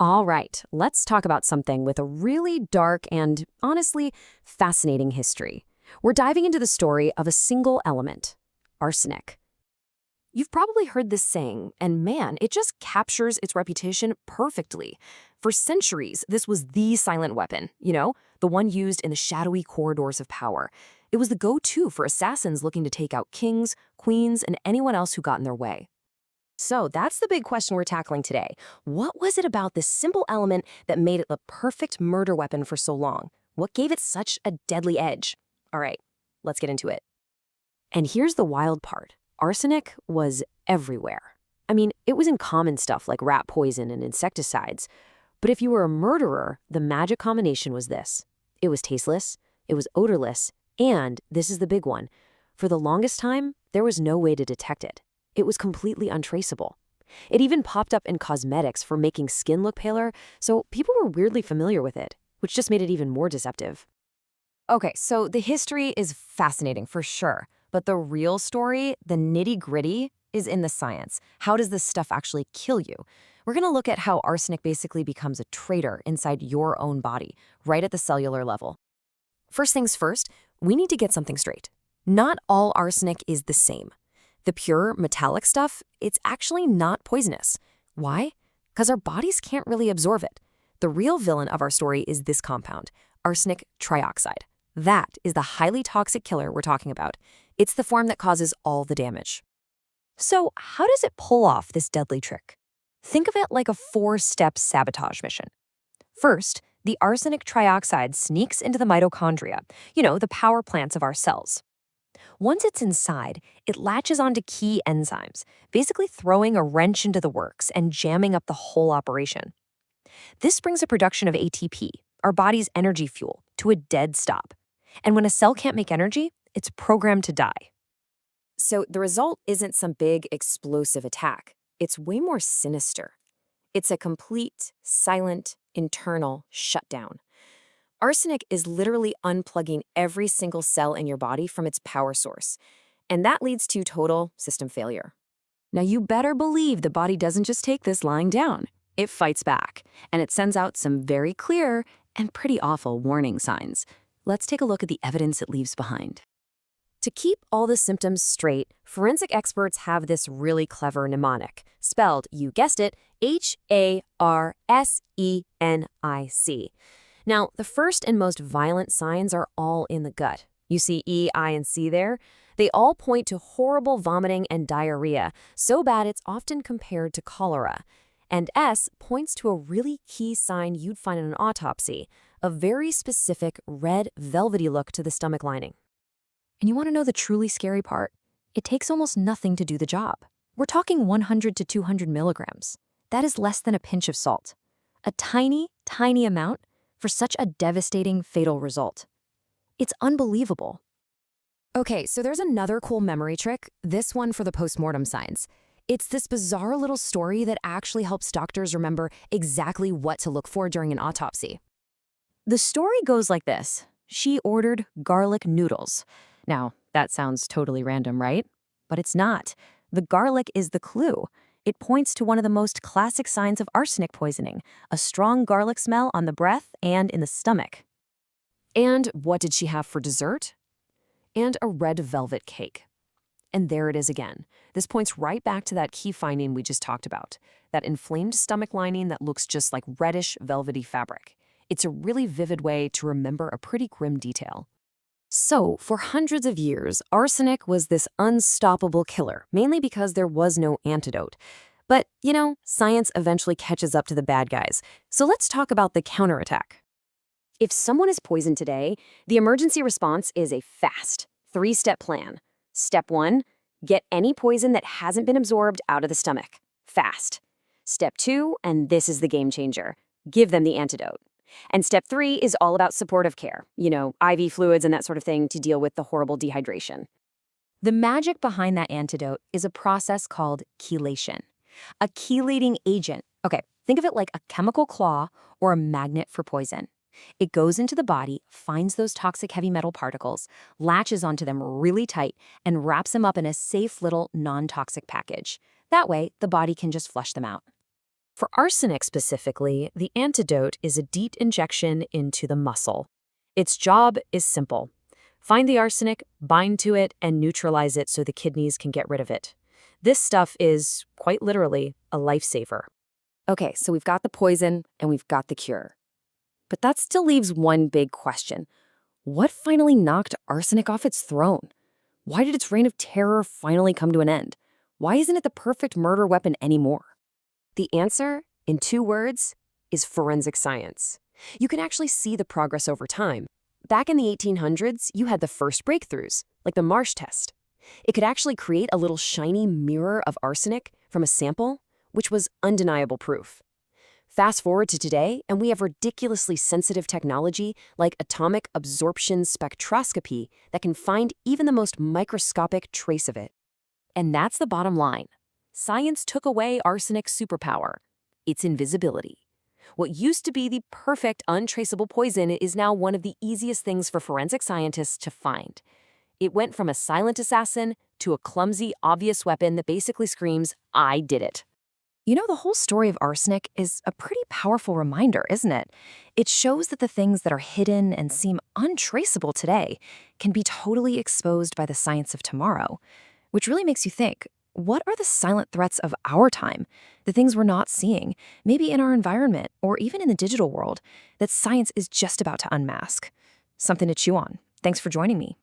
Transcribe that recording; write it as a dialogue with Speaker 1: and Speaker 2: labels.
Speaker 1: All right, let's talk about something with a really dark and, honestly, fascinating history. We're diving into the story of a single element, arsenic. You've probably heard this saying, and man, it just captures its reputation perfectly. For centuries, this was the silent weapon, the one used in the shadowy corridors of power. It was the go-to for assassins looking to take out kings, queens, and anyone else who got in their way. So that's the big question we're tackling today. What was it about this simple element that made it the perfect murder weapon for so long? What gave it such a deadly edge? All right, let's get into it. And here's the wild part. Arsenic was everywhere. I mean, it was in common stuff like rat poison and insecticides. But if you were a murderer, the magic combination was this. It was tasteless, it was odorless, and, this is the big one, for the longest time, there was no way to detect it. It was completely untraceable. It even popped up in cosmetics for making skin look paler, so people were weirdly familiar with it, which just made it even more deceptive. Okay, so the history is fascinating for sure, but the real story, the nitty-gritty, is in the science. How does this stuff actually kill you? We're going to look at how arsenic basically becomes a traitor inside your own body, right at the cellular level. First things first, we need to get something straight. Not all arsenic is the same. The pure metallic stuff, it's actually not poisonous. Why? Because our bodies can't really absorb it. The real villain of our story is this compound, arsenic trioxide. That is the highly toxic killer we're talking about. It's the form that causes all the damage. So how does it pull off this deadly trick? Think of it like a four-step sabotage mission. First, the arsenic trioxide sneaks into the mitochondria, the power plants of our cells. Once it's inside, it latches onto key enzymes, basically throwing a wrench into the works and jamming up the whole operation. This brings a production of ATP, our body's energy fuel, to a dead stop. And when a cell can't make energy, it's programmed to die. So the result isn't some big explosive attack. It's way more sinister. It's a complete, silent, internal shutdown. Arsenic is literally unplugging every single cell in your body from its power source, and that leads to total system failure. Now, you better believe the body doesn't just take this lying down. It fights back, and it sends out some very clear and pretty awful warning signs. Let's take a look at the evidence it leaves behind. To keep all the symptoms straight, forensic experts have this really clever mnemonic, spelled, you guessed it, H-A-R-S-E-N-I-C. Now, the first and most violent signs are all in the gut. You see E, I, and C there? They all point to horrible vomiting and diarrhea, so bad it's often compared to cholera. And S points to a really key sign you'd find in an autopsy, a very specific red, velvety look to the stomach lining. And you want to know the truly scary part? It takes almost nothing to do the job. We're talking 100 to 200 milligrams. That is less than a pinch of salt. A tiny, tiny amount for such a devastating, fatal result. It's unbelievable. Okay, so there's another cool memory trick, this one for the postmortem signs. It's this bizarre little story that actually helps doctors remember exactly what to look for during an autopsy. The story goes like this. She ordered garlic noodles. Now, that sounds totally random, right? But it's not. The garlic is the clue. It points to one of the most classic signs of arsenic poisoning, a strong garlic smell on the breath and in the stomach. And what did she have for dessert? And a red velvet cake. And there it is again. This points right back to that key finding we just talked about, that inflamed stomach lining that looks just like reddish, velvety fabric. It's a really vivid way to remember a pretty grim detail. So, for hundreds of years, arsenic was this unstoppable killer, mainly because there was no antidote. But, science eventually catches up to the bad guys. So let's talk about the counterattack. If someone is poisoned today, the emergency response is a fast, three-step plan. Step 1, get any poison that hasn't been absorbed out of the stomach. Fast. Step 2, and this is the game changer, give them the antidote. And step 3 is all about supportive care, IV fluids and that sort of thing to deal with the horrible dehydration. The magic behind that antidote is a process called chelation. A chelating agent, think of it like a chemical claw or a magnet for poison. It goes into the body, finds those toxic heavy metal particles, latches onto them really tight, and wraps them up in a safe little non-toxic package. That way, the body can just flush them out. For arsenic specifically, the antidote is a deep injection into the muscle. Its job is simple. Find the arsenic, bind to it, and neutralize it so the kidneys can get rid of it. This stuff is, quite literally, a lifesaver. Okay, so we've got the poison and we've got the cure. But that still leaves one big question. What finally knocked arsenic off its throne? Why did its reign of terror finally come to an end? Why isn't it the perfect murder weapon anymore? The answer, in 2 words, is forensic science. You can actually see the progress over time. Back in the 1800s, you had the first breakthroughs, like the Marsh test. It could actually create a little shiny mirror of arsenic from a sample, which was undeniable proof. Fast forward to today, and we have ridiculously sensitive technology like atomic absorption spectroscopy that can find even the most microscopic trace of it. And that's the bottom line. Science took away arsenic's superpower, its invisibility. What used to be the perfect, untraceable poison is now one of the easiest things for forensic scientists to find. It went from a silent assassin to a clumsy, obvious weapon that basically screams, "I did it." You know, the whole story of arsenic is a pretty powerful reminder, isn't it? It shows that the things that are hidden and seem untraceable today can be totally exposed by the science of tomorrow, which really makes you think, what are the silent threats of our time? The things we're not seeing, maybe in our environment or even in the digital world, that science is just about to unmask. Something to chew on. Thanks for joining me.